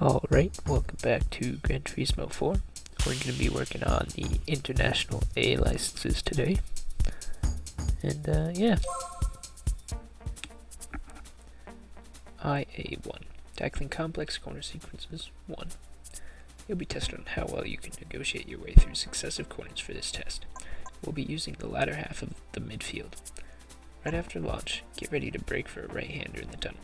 Alright, welcome back to Gran Turismo 4. We're going to be working on the international A licenses today. And yeah. IA1. Tackling complex corner sequences 1. You'll be tested on how well you can negotiate your way through successive corners for this test. We'll be using the latter half of the midfield. Right after launch, get ready to brake for a right-hander in the tunnel.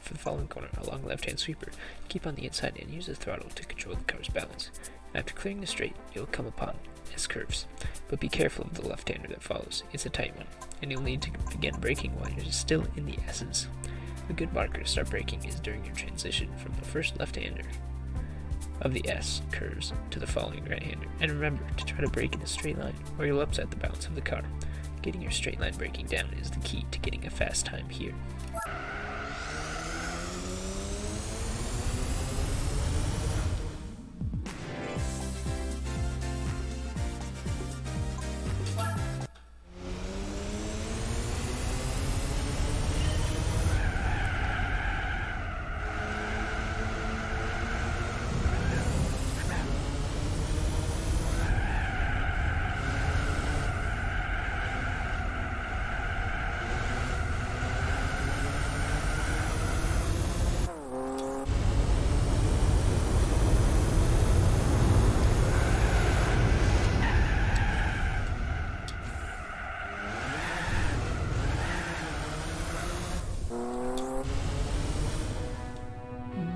For the following corner, along left-hand sweeper, keep on the inside and use the throttle to control the car's balance. After clearing the straight, you'll come upon S-curves, but be careful of the left-hander that follows. It's a tight one, and you'll need to begin braking while you're still in the S's. A good marker to start braking is during your transition from the first left-hander of the S curves to the following right-hander, and remember to try to brake in a straight line or you'll upset the balance of the car. Getting your straight line braking down is the key to getting a fast time here.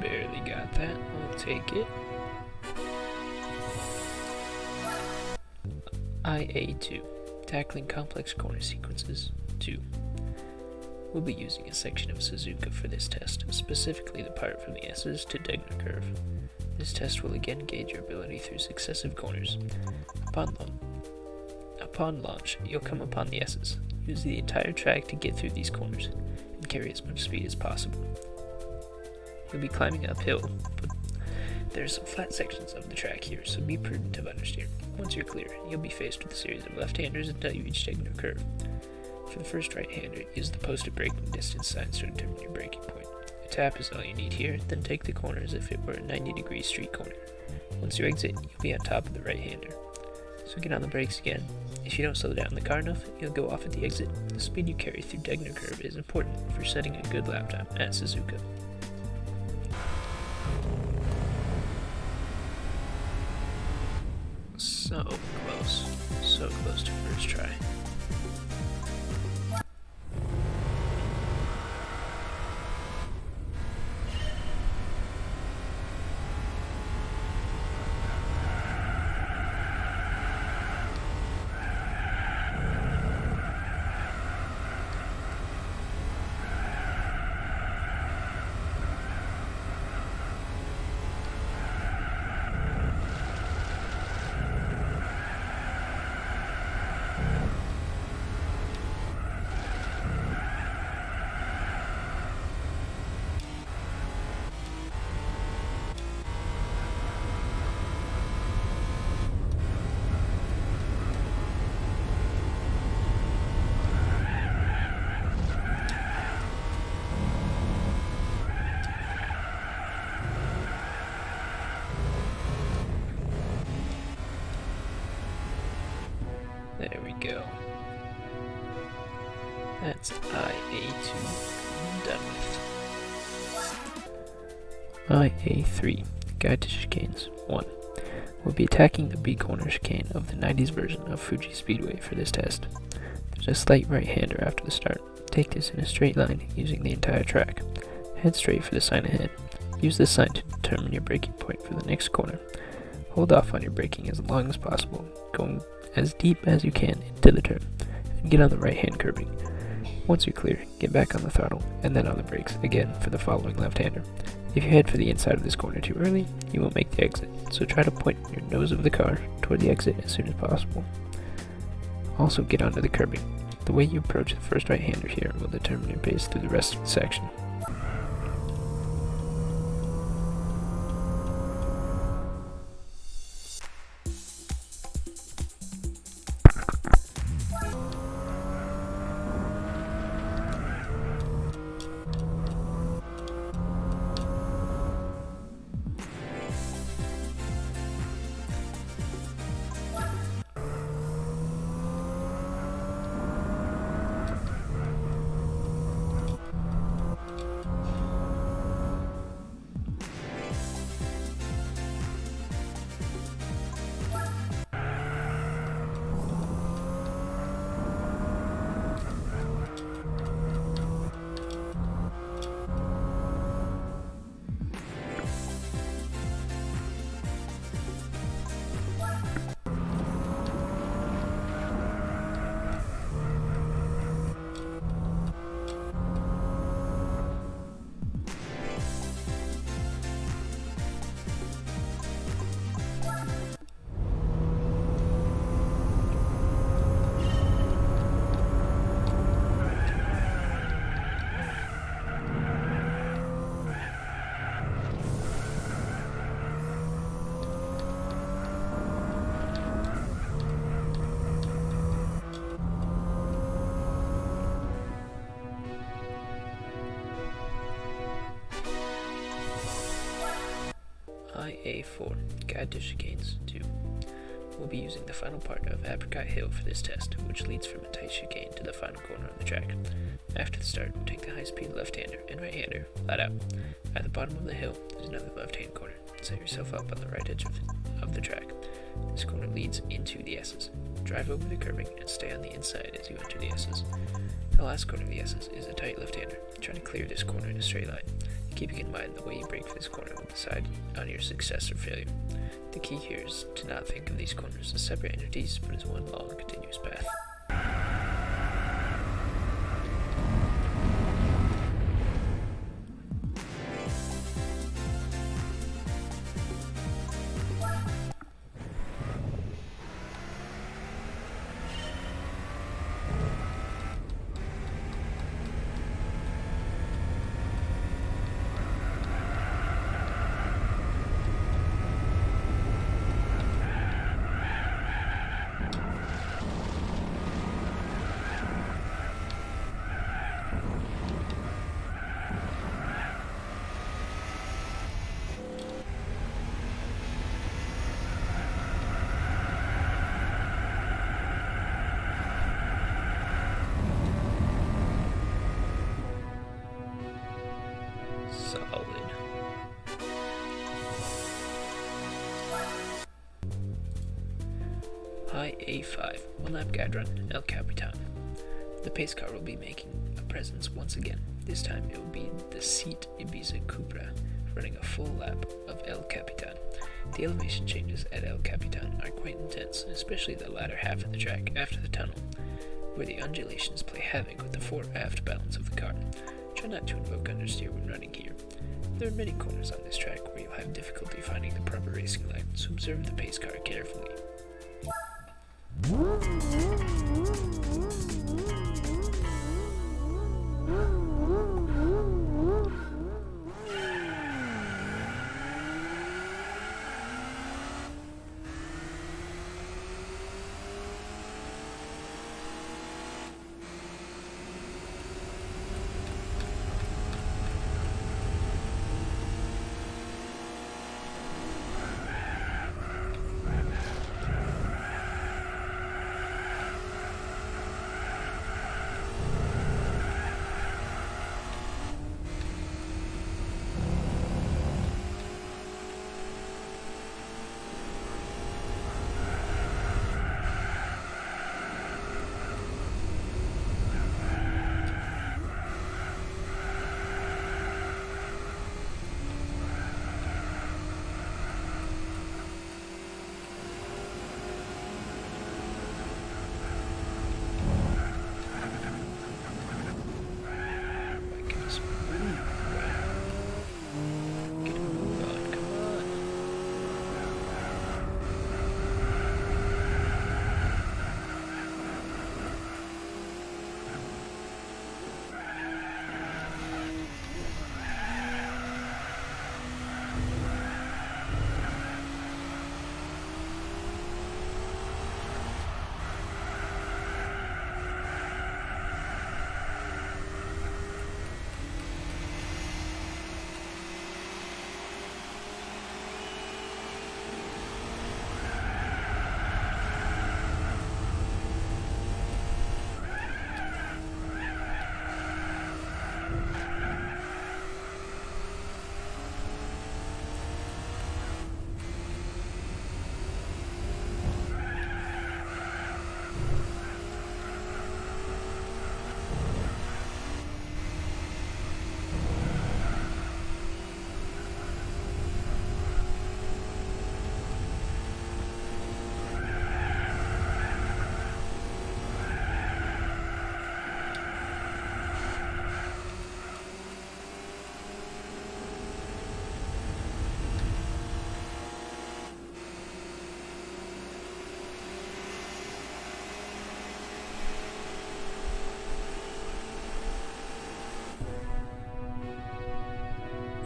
Barely got that, we'll take it. IA2. Tackling complex corner sequences 2. We'll be using a section of Suzuka for this test, specifically the part from the S's to Degner curve. This test will again gauge your ability through successive corners. Upon launch, you'll come upon the S's. Use the entire track to get through these corners, and carry as much speed as possible. You'll be climbing uphill, but there are some flat sections of the track here, so be prudent of understeer. Once you're clear, you'll be faced with a series of left-handers until you reach Degner curve. For the first right-hander, use the posted braking distance sign to determine your braking point. A tap is all you need here, then take the corner as if it were a 90-degree street corner. Once you exit, you'll be on top of the right-hander. So get on the brakes again. If you don't slow down the car enough, you'll go off at the exit. The speed you carry through Degner curve is important for setting a good lap time at Suzuka. So close to first try. There we go. That's IA2 done with. IA3, Guide to Chicanes 1. We'll be attacking the B corner chicane of the 90s version of Fuji Speedway for this test. There's a slight right-hander after the start. Take this in a straight line using the entire track. Head straight for the sign ahead. Use this sign to determine your braking point for the next corner. Hold off on your braking as long as possible, going as deep as you can into the turn, and get on the right-hand curbing. Once you're clear, get back on the throttle, and then on the brakes again for the following left-hander. If you head for the inside of this corner too early, you won't make the exit, so try to point your nose of the car toward the exit as soon as possible. Also get onto the curbing. The way you approach the first right-hander here will determine your pace through the rest of the section. Hi A4, Guide to Chicanes 2. We'll be using the final part of Apricot Hill for this test, which leads from a tight chicane to the final corner of the track. After the start, take the high-speed left-hander and right-hander flat out. At the bottom of the hill, there's another left-hand corner. Set yourself up on the right edge of the track. This corner leads into the S's. Drive over the curbing and stay on the inside as you enter the S's. The last corner of the S's is a tight left-hander. Try to clear this corner in a straight line. Keeping in mind the way you brake for this corner will decide on your success or failure. The key here is to not think of these corners as separate entities, but as one long, continuous path. Hi A5, one lap guide run, El Capitan. The pace car will be making a presence once again. This time it will be the Seat Ibiza Cupra, running a full lap of El Capitan. The elevation changes at El Capitan are quite intense, especially the latter half of the track after the tunnel, where the undulations play havoc with the fore-aft balance of the car. Try not to invoke understeer when running here. There are many corners on this track where you'll have difficulty finding the proper racing line, so observe the pace car carefully.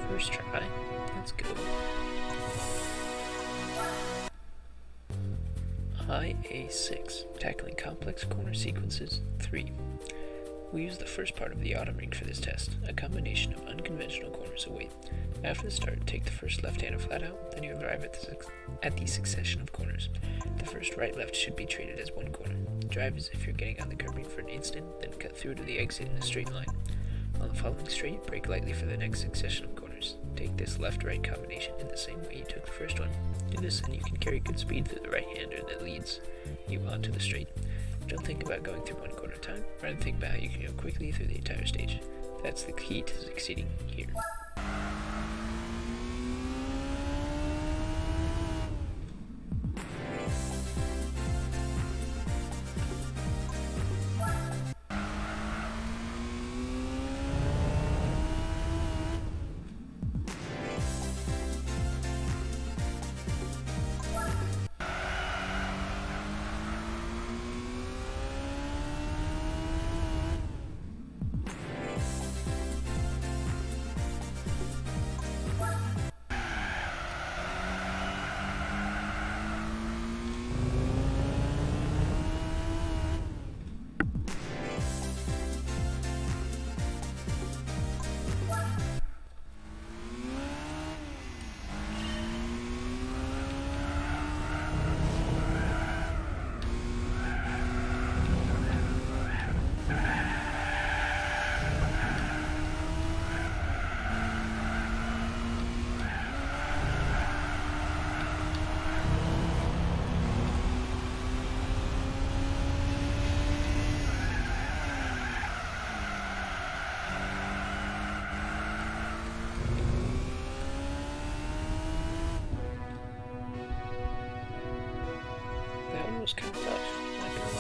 First try. Let's go. Hi A6, tackling complex corner sequences 3. We use the first part of the autumn ring for this test, a combination of unconventional corners await. After the start, take the first left-hander flat out, then you arrive at the succession of corners. The first right-left should be treated as one corner. Drive as if you're getting on the curbing for an instant, then cut through to the exit in a straight line. On the following straight, brake lightly for the next succession of corners. Take this left-right combination in the same way you took the first one. Do this and you can carry good speed through the right-hander that leads you onto the straight. Don't think about going through one corner at a time, rather think about how you can go quickly through the entire stage. That's the key to succeeding here. That one was kind of tough, not gonna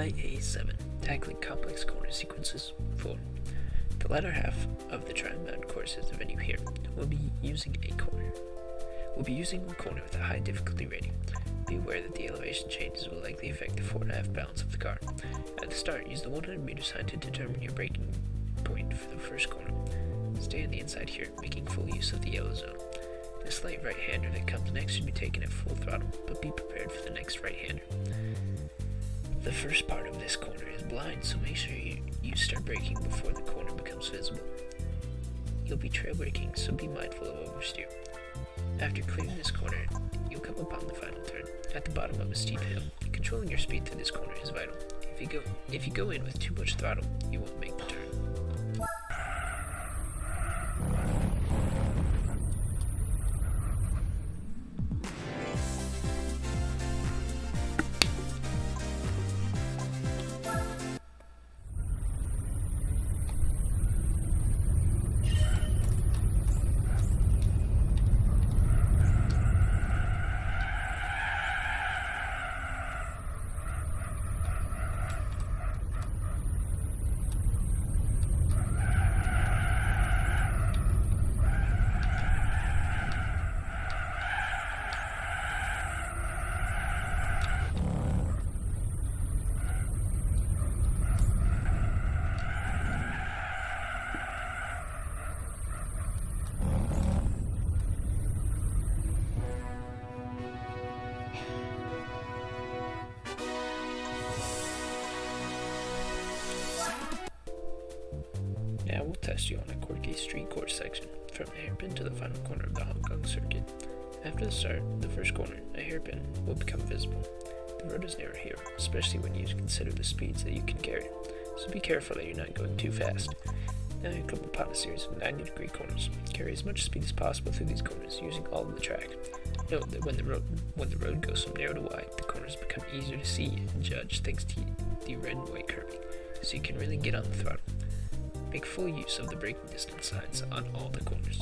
lie. IA7, tackling complex corner sequences 4. The latter half of the Tri-Mountain course is the venue here. We'll be using one corner with a high difficulty rating. Be aware that the elevation changes will likely affect the 4.5 balance of the car. At the start, use the 100-meter sign to determine your braking point for the first corner. Stay on the inside here, making full use of the yellow zone. The slight right-hander that comes next should be taken at full throttle, but be prepared for the next right-hander. The first part of this corner is blind, so make sure you start braking before the corner becomes visible. You'll be trail braking, so be mindful of oversteer. After clearing this corner, you'll come upon the final turn, at the bottom of a steep hill. Controlling your speed through this corner is vital. If you go in with too much throttle, you won't make the turn. Now we'll test you on a quirky street course section, from the hairpin to the final corner of the Hong Kong circuit. After the start of the first corner, a hairpin will become visible. The road is narrow here, especially when you consider the speeds that you can carry, so be careful that you're not going too fast. Now you come upon a series of 90-degree corners. Carry as much speed as possible through these corners, using all of the track. Note that when the road goes from narrow to wide, the corners become easier to see and judge thanks to the red and white curving, so you can really get on the throttle. Make full use of the braking distance signs on all the corners.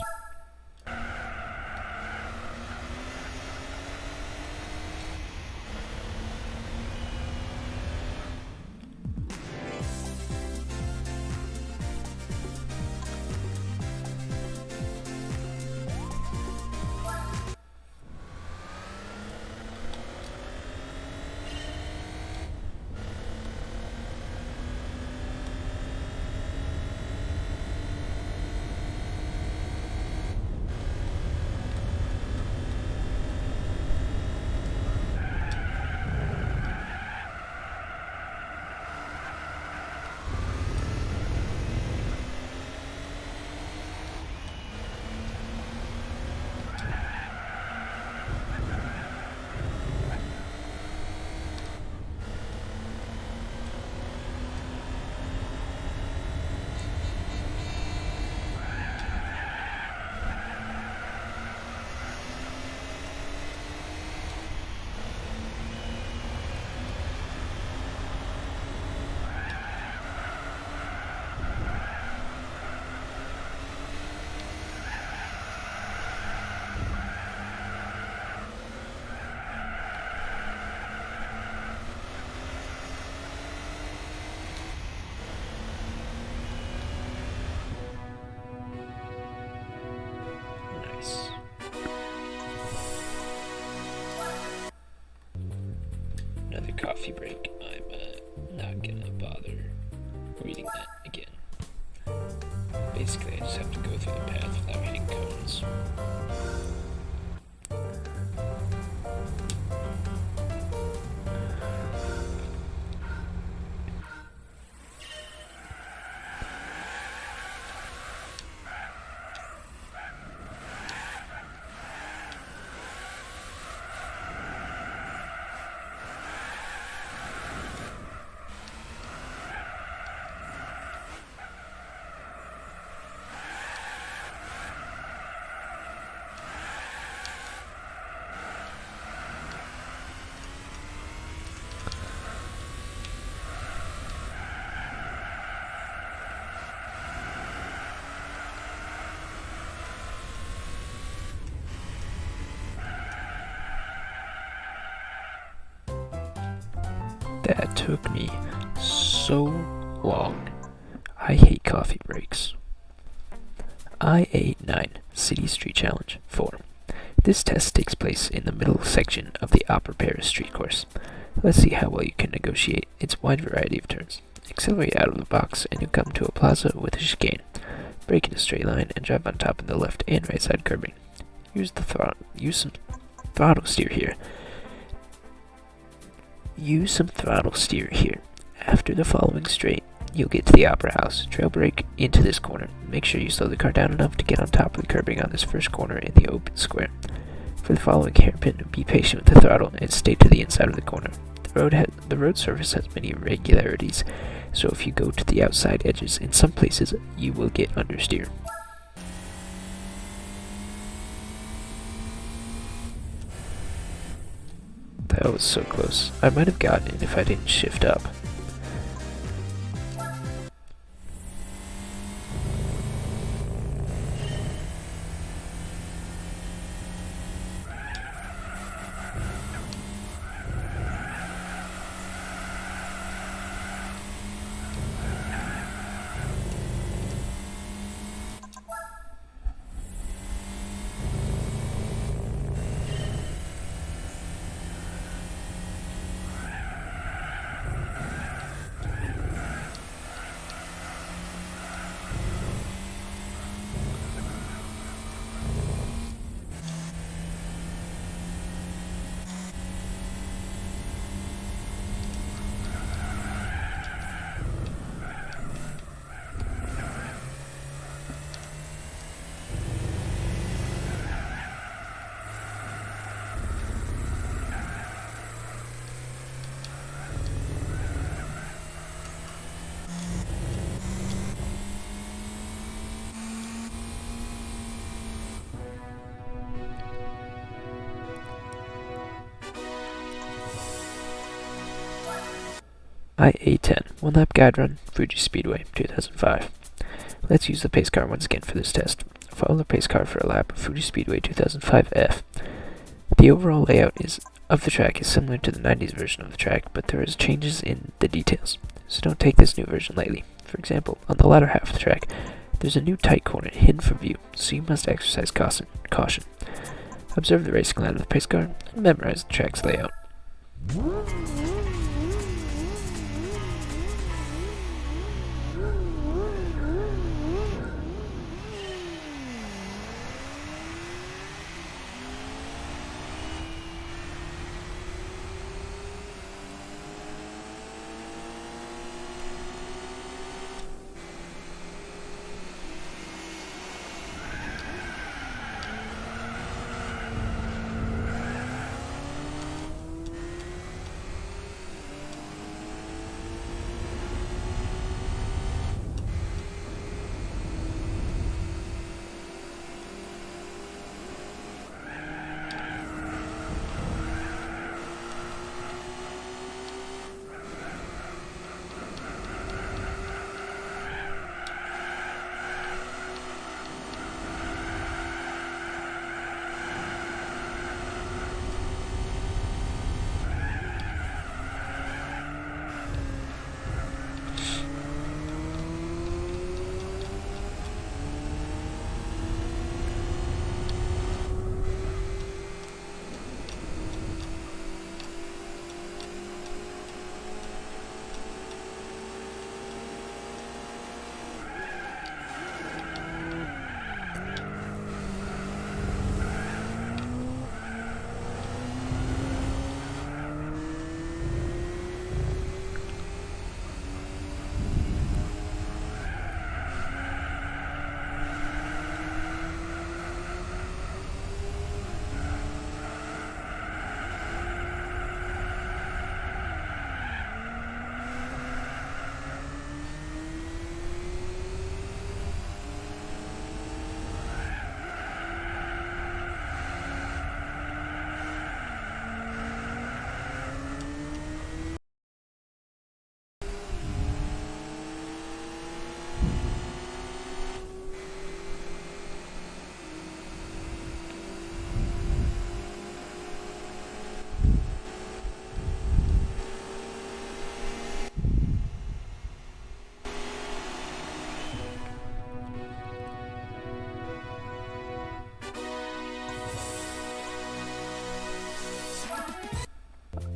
coffee break, I'm not gonna bother reading that again. Basically, I just have to go through the path without hitting cones. That took me so long. I hate coffee breaks. IA9 City Street Challenge 4. This test takes place in the middle section of the Opera Paris Street course. Let's see how well you can negotiate its wide variety of turns. Accelerate out of the box and you'll come to a plaza with a chicane. Brake in a straight line and drive on top of the left and right side curbing. Use some throttle steer here. Use some throttle steer here. After the following straight, you'll get to the Opera House. Trail brake into this corner. Make sure you slow the car down enough to get on top of the curbing on this first corner in the open square. For the following hairpin, be patient with the throttle and stay to the inside of the corner. The road surface has many irregularities, so if you go to the outside edges in some places, you will get understeer. That was so close. I might have gotten it if I didn't shift up. IA10 One Lap Guide Run, Fuji Speedway, 2005. Let's use the pace car once again for this test. Follow the pace car for a lap of Fuji Speedway 2005F. The overall layout of the track is similar to the 90s version of the track, but there is changes in the details, so don't take this new version lightly. For example, on the latter half of the track, there's a new tight corner hidden from view, so you must exercise caution. Observe the racing line of the pace car and memorize the track's layout.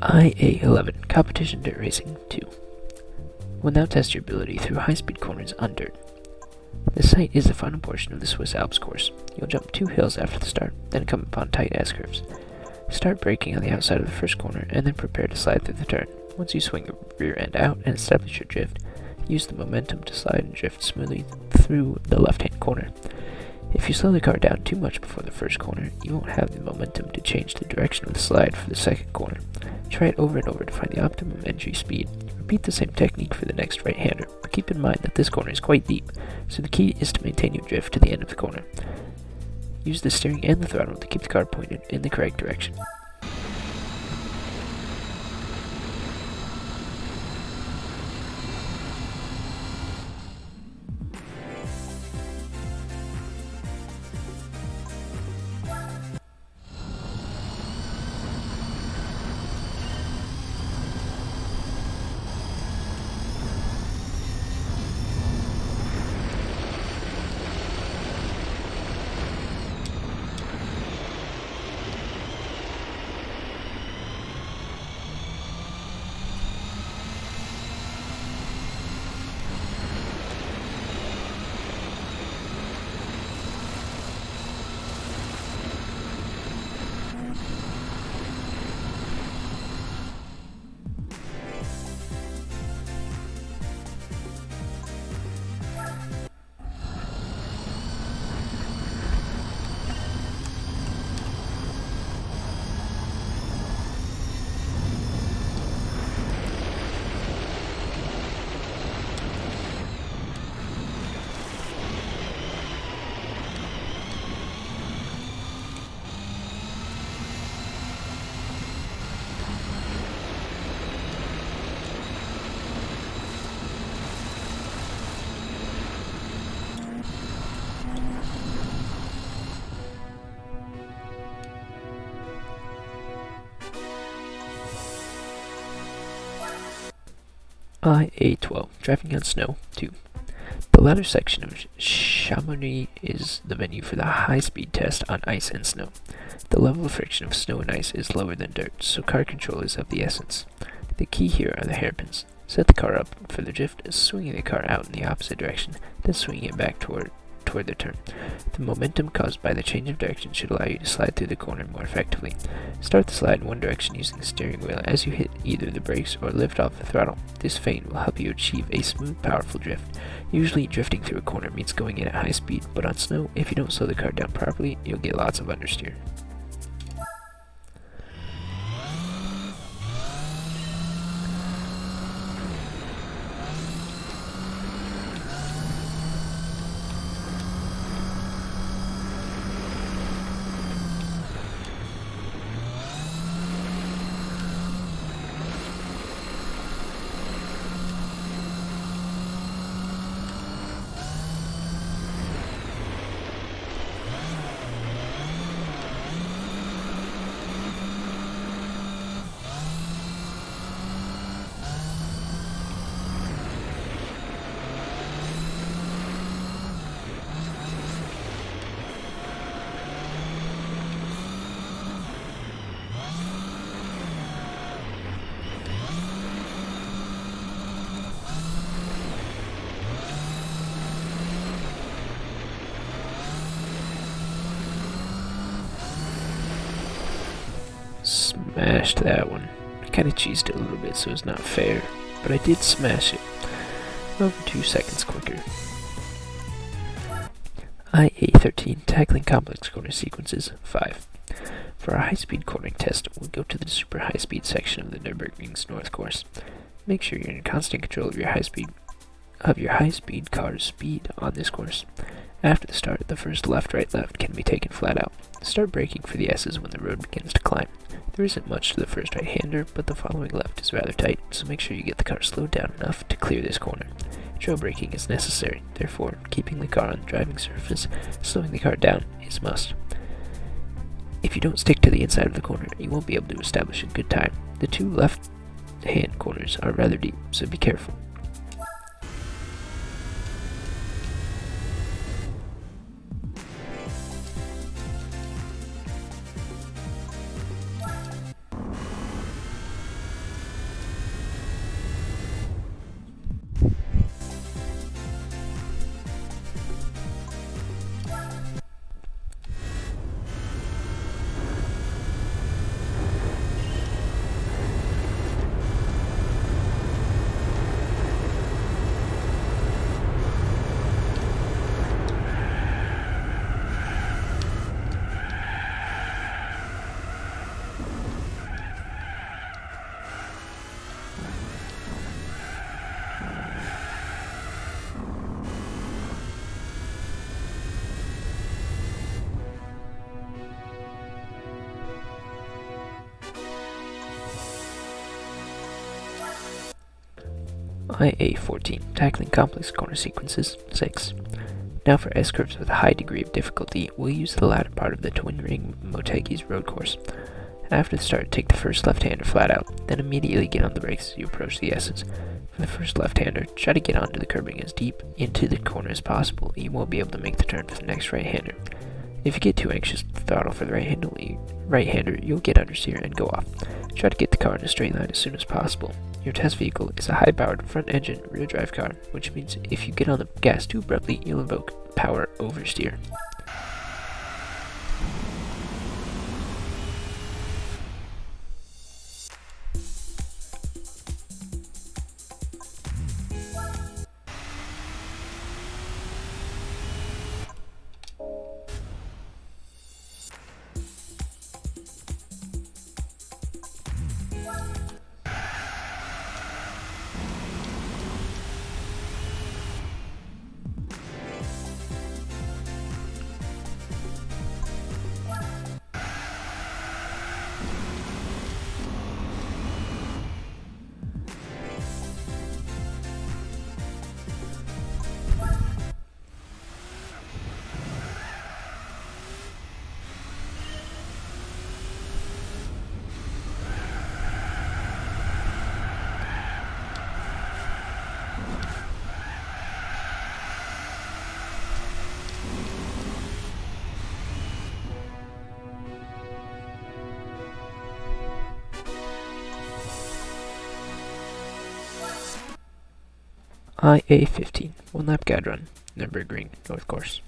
IA11 Competition Dirt Racing 2 will now test your ability through high-speed corners on dirt. The site is the final portion of the Swiss Alps course. You'll jump 2 hills after the start, then come upon tight S-curves. Start braking on the outside of the first corner, and then prepare to slide through the turn. Once you swing your rear end out and establish your drift, use the momentum to slide and drift smoothly through the left-hand corner. If you slow the car down too much before the first corner, you won't have the momentum to change the direction of the slide for the second corner. Try it over and over to find the optimum entry speed. Repeat the same technique for the next right-hander, but keep in mind that this corner is quite deep, so the key is to maintain your drift to the end of the corner. Use the steering and the throttle to keep the car pointed in the correct direction. IA12 Driving on Snow 2. The latter section of Chamonix is the venue for the high-speed test on ice and snow. The level of friction of snow and ice is lower than dirt, so car control is of the essence. The key here are the hairpins. Set the car up for the drift, swinging the car out in the opposite direction, then swinging it back toward the turn. The momentum caused by the change of direction should allow you to slide through the corner more effectively. Start the slide in one direction using the steering wheel as you hit either the brakes or lift off the throttle. This feint will help you achieve a smooth, powerful drift. Usually drifting through a corner means going in at high speed, but on snow, if you don't slow the car down properly, you'll get lots of understeer. Smashed that one. I kinda cheesed it a little bit so it's not fair, but I did smash it. Over 2 seconds quicker. IA13 Tackling Complex Corner Sequences 5. For our high-speed cornering test, we'll go to the super high-speed section of the Nürburgring's North course. Make sure you're in constant control of your high-speed car's speed on this course. After the start, the first left-right-left can be taken flat out. Start braking for the S's when the road begins to climb. There isn't much to the first right-hander, but the following left is rather tight, so make sure you get the car slowed down enough to clear this corner. Trail braking is necessary, therefore, keeping the car on the driving surface, slowing the car down is a must. If you don't stick to the inside of the corner, you won't be able to establish a good time. The 2 left-hand corners are rather deep, so be careful. IA-14, tackling complex corner sequences, 6. Now for S-curves with a high degree of difficulty, we'll use the latter part of the Twin Ring Motegi's road course. After the start, take the first left-hander flat out, then immediately get on the brakes as you approach the S's. For the first left-hander, try to get onto the curbing as deep into the corner as possible. You won't be able to make the turn for the next right-hander. If you get too anxious to throttle for the right-hander, you'll get understeer and go off. Try to get the car in a straight line as soon as possible. Your test vehicle is a high-powered front-engine rear-drive car, which means if you get on the gas too abruptly, you'll invoke power oversteer. IA-15, one-lap guide run, Nürburgring North Course.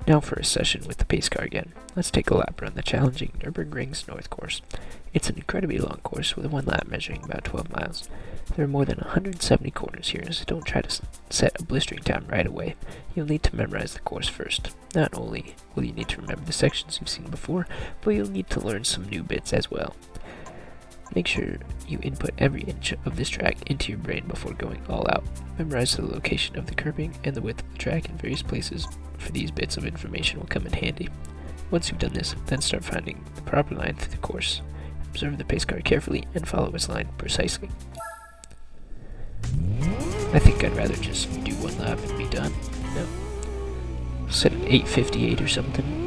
Now for a session with the pace car again. Let's take a lap around the challenging Nürburgring's North Course. It's an incredibly long course with one lap measuring about 12 miles. There are more than 170 corners here, so don't try to set a blistering time right away. You'll need to memorize the course first. Not only will you need to remember the sections you've seen before, but you'll need to learn some new bits as well. Make sure you input every inch of this track into your brain before going all out. Memorize the location of the curbing and the width of the track in various places, for these bits of information will come in handy. Once you've done this, then start finding the proper line through the course. Observe the pace car carefully and follow its line precisely. I think I'd rather just do one lap and be done. No. Set an 8:58 or something.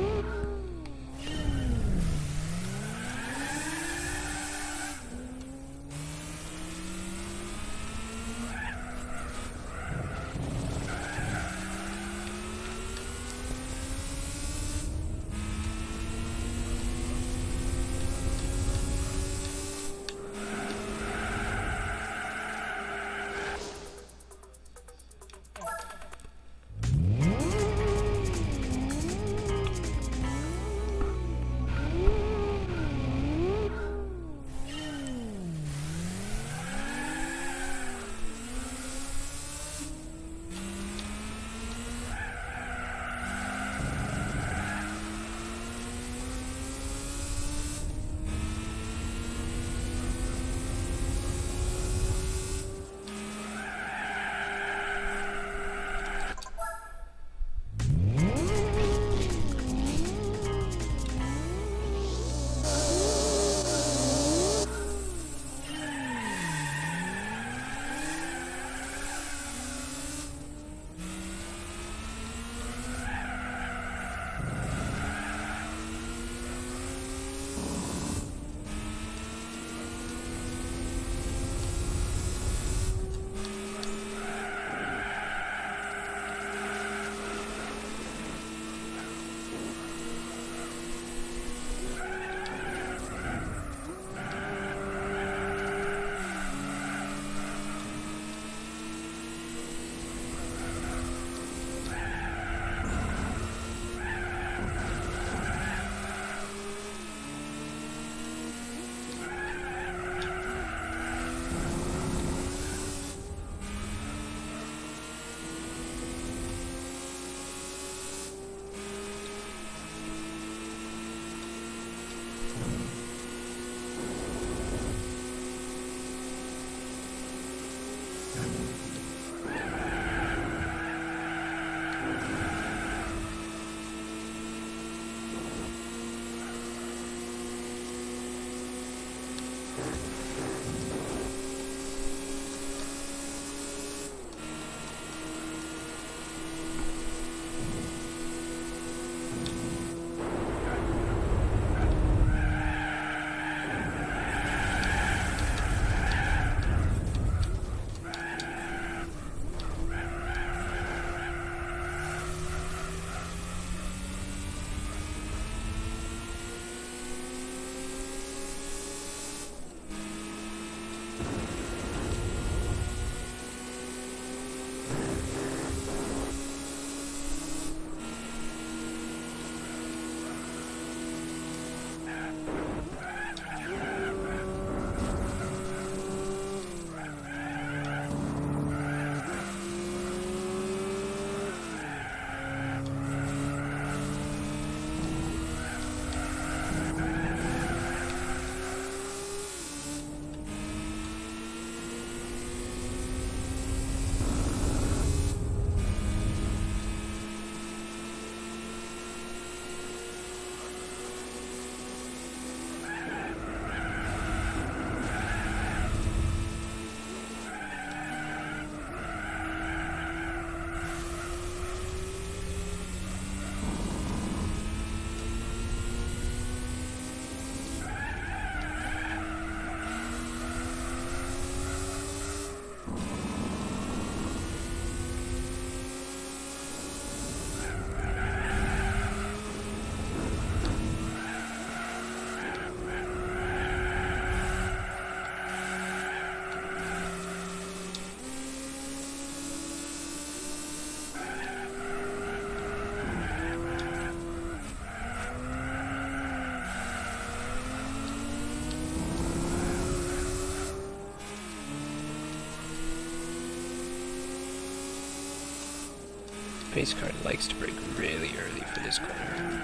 pace car likes to brake really early for this corner.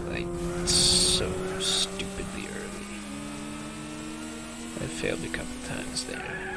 Like, so stupidly early. I failed a couple times there.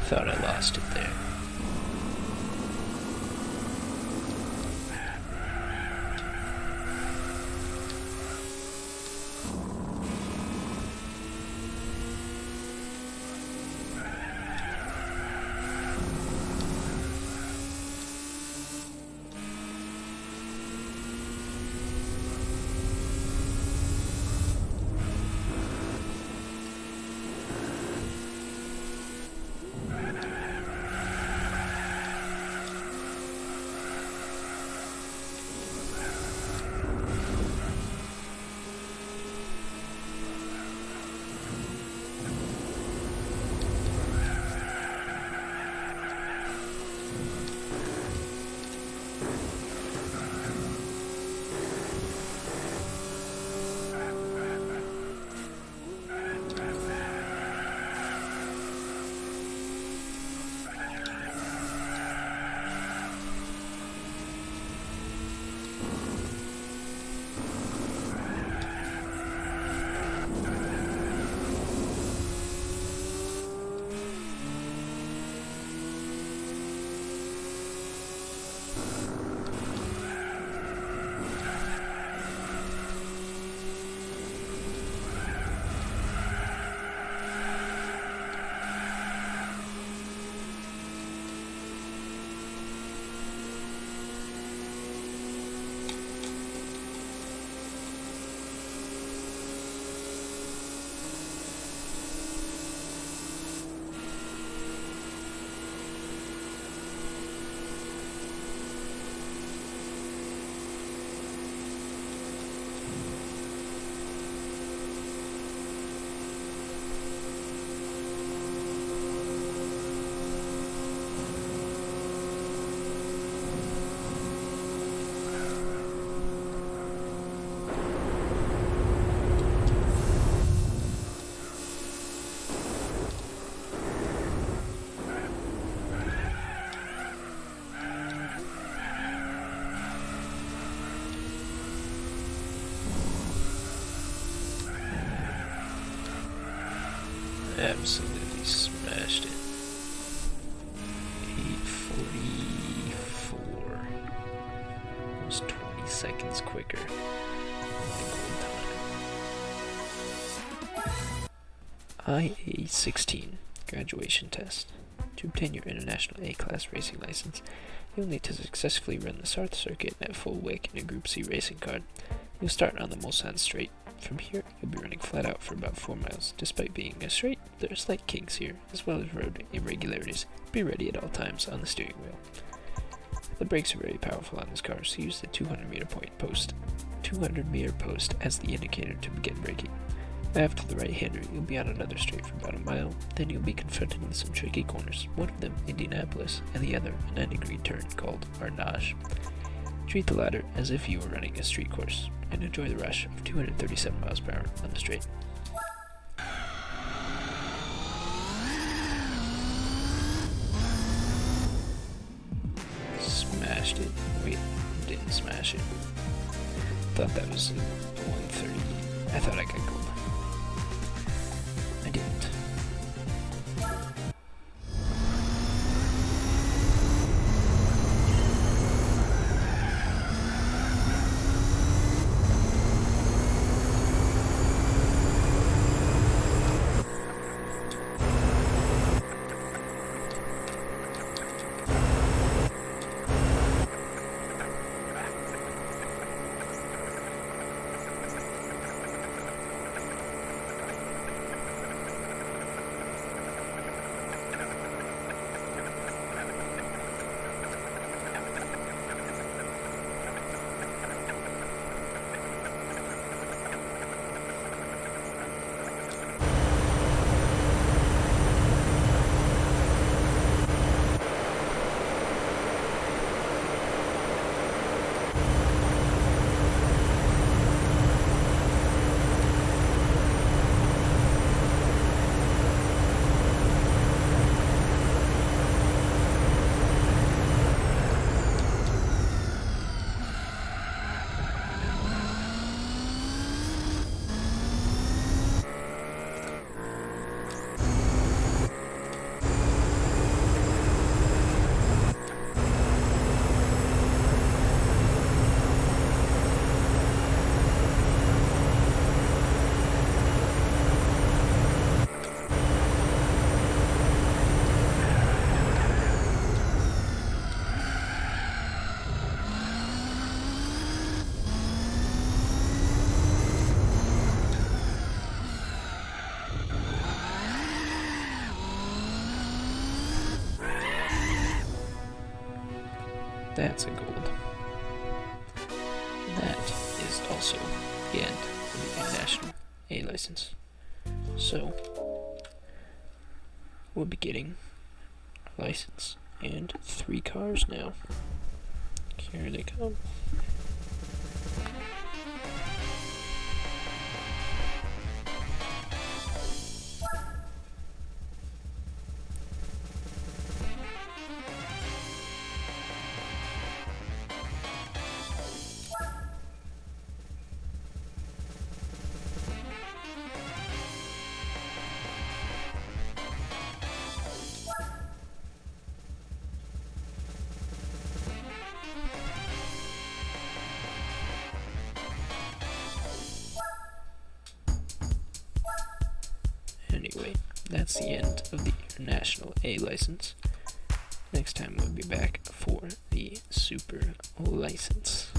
Thought I lost it there. Absolutely smashed it. 8:44. Almost 20 seconds quicker than gold time. IA-16 graduation test. To obtain your International A-Class racing license, you'll need to successfully run the South Circuit at full wick in a Group C racing car. You'll start on the Mulsanne Straight. From here, you'll be running flat out for about 4 miles. Despite being a straight, there are slight kinks here, as well as road irregularities. Be ready at all times on the steering wheel. The brakes are very powerful on this car, so use the 200-meter post as the indicator to begin braking. After the right-hander, you'll be on another straight for about a mile. Then you'll be confronted with some tricky corners, one of them Indianapolis, and the other a 90-degree turn called Arnage. Treat the latter as if you were running a street course, and enjoy the rush of 237 miles per hour on the straight. Smashed it. Wait, didn't smash it. Thought that was 130. I thought I got gold. I didn't. That's a gold. That is also the end of the International A license. So, we'll be getting a license and 3 cars now. Here they come. Anyway, that's the end of the International A license. Next time we'll be back for the Super license.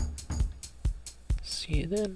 See you then.